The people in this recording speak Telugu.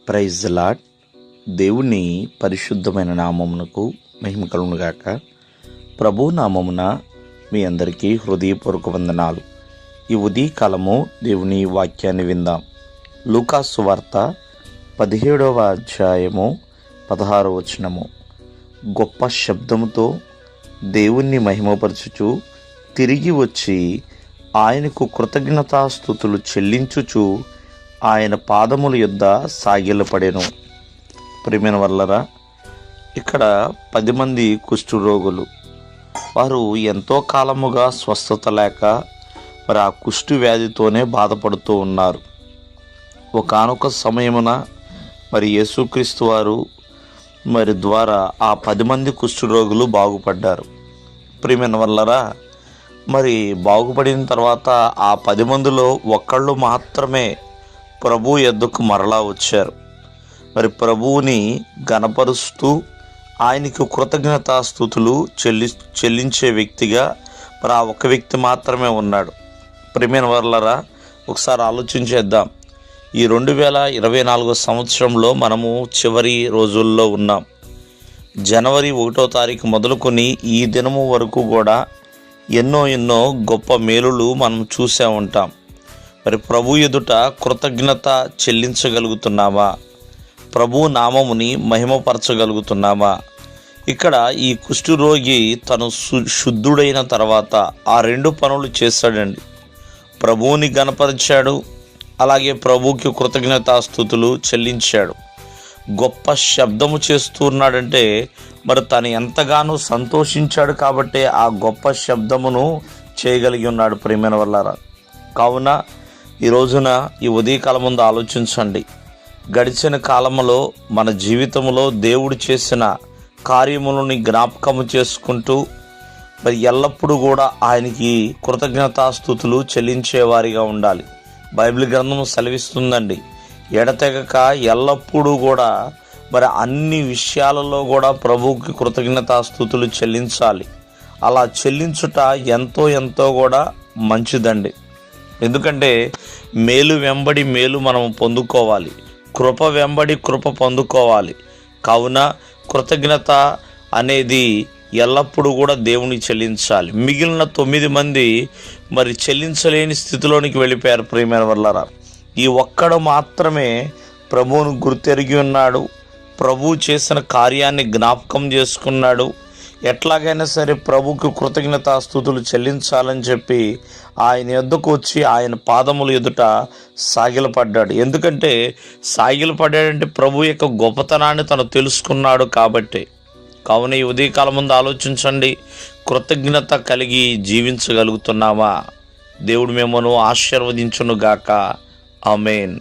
Praise the lord. దేవుని పరిశుద్ధమైన నామమునకు మహిమ కలుగునుగాక. ప్రభు నామమున మీ అందరికీ హృదయపూర్వక వందనాలు. ఈ ఉదయకాలము దేవుని వాక్యాన్ని విందాం. లూకాసు సువార్త 17వ అధ్యాయము 16వ వచనము. గొప్ప శబ్దముతో దేవుణ్ణి మహిమపరచుచు తిరిగి వచ్చి ఆయనకు కృతజ్ఞతాస్తుతులు చెల్లించుచు ఆయన పాదముల యొద్ద సాగిలపడెను. ప్రియమైన వల్లరా, ఇక్కడ 10 మంది కుష్ఠరోగులు. వారు ఎంతో కాలముగా స్వస్థత లేక మరి ఆ కుష్టు వ్యాధితోనే బాధపడుతూ ఉన్నారు. ఒకానొక సమయమున మరి యేసుక్రీస్తు వారు మరి ద్వారా ఆ 10 మంది కుష్ఠరోగులు బాగుపడ్డారు. ప్రియమైన వల్లరా, మరి బాగుపడిన తర్వాత ఆ 10 మందిలో ఒక్కళ్ళు మాత్రమే ప్రభు యొద్దకు మరలా వచ్చారు. మరి ప్రభువుని గణపరుస్తూ ఆయనకు కృతజ్ఞతాస్తుతులు చెల్లించే వ్యక్తిగా మరి ఆ ఒక్క వ్యక్తి మాత్రమే ఉన్నాడు. ప్రియమైన వర్లరా, ఒకసారి ఆలోచించేద్దాం. ఈ 2024 సంవత్సరంలో మనము చివరి రోజుల్లో ఉన్నాం. జనవరి 1వ తారీఖు మొదలుకొని ఈ దినము వరకు కూడా ఎన్నో గొప్ప మేలులు మనం చూసే ఉంటాం. మరి ప్రభు ఎదుట కృతజ్ఞత చెల్లించగలుగుతున్నామా? ప్రభు నామముని మహిమపరచగలుగుతున్నామా? ఇక్కడ ఈ కుష్ఠరోగి తను శుద్ధుడైన తర్వాత ఆ 2 పనులు చేశాడండి. ప్రభువుని గణపరిచాడు, అలాగే ప్రభువుకి కృతజ్ఞతాస్తుతులు చెల్లించాడు. గొప్ప శబ్దము చేస్తున్నాడంటే మరి తను ఎంతగానో సంతోషించాడు కాబట్టి ఆ గొప్ప శబ్దమును చేయగలిగి ఉన్నాడు. ప్రియమైన వల్లారా, కావున ఈ రోజున ఈ ఉదయకాలం ముందు ఆలోచించండి. గడిచిన కాలంలో మన జీవితంలో దేవుడు చేసిన కార్యములని జ్ఞాపకము చేసుకుంటూ మరి ఎల్లప్పుడూ కూడా ఆయనకి కృతజ్ఞతాస్తుతులు చెల్లించేవారిగా ఉండాలి. బైబిల్ గ్రంథం సెలవిస్తుందండి, ఎడతెగక ఎల్లప్పుడూ కూడా మరి అన్ని విషయాలలో కూడా ప్రభువుకి కృతజ్ఞతాస్తుతులు చెల్లించాలి. అలా చెల్లించుట ఎంతో కూడా మంచిదండి. ఎందుకంటే మేలు వెంబడి మేలు మనం పొందుకోవాలి, కృప వెంబడి కృప పొందుకోవాలి. కావున కృతజ్ఞత అనేది ఎల్లప్పుడూ కూడా దేవునికి చెల్లించాలి. మిగిలిన 9 మంది మరి చెల్లించలేని స్థితిలోనికి వెళ్ళిపోయారు. ప్రియమైన వల్లరా, ఈ ఒక్కడు మాత్రమే ప్రభువును గుర్తెరిగి ఉన్నాడు. ప్రభు చేసిన కార్యాన్ని జ్ఞాపకం చేసుకున్నాడు. ఎట్లాగైనా సరే ప్రభువుకు కృతజ్ఞతాస్తుతులు చెల్లించాలని చెప్పి ఆయన యొద్దకు వచ్చి ఆయన పాదముల ఎదుట సాగిలపడ్డాడు. ఎందుకంటే సాగిలపడ్డాడంటే ప్రభు యొక్క గొప్పతనాన్ని తను తెలుసుకున్నాడు కాబట్టి. కావున ఈ ఉదయకాలం ముందు ఆలోచించండి, కృతజ్ఞత కలిగి జీవించగలుగుతున్నామా? దేవుడు మిమ్మల్ని ఆశీర్వదించును గాక. ఆమేన్.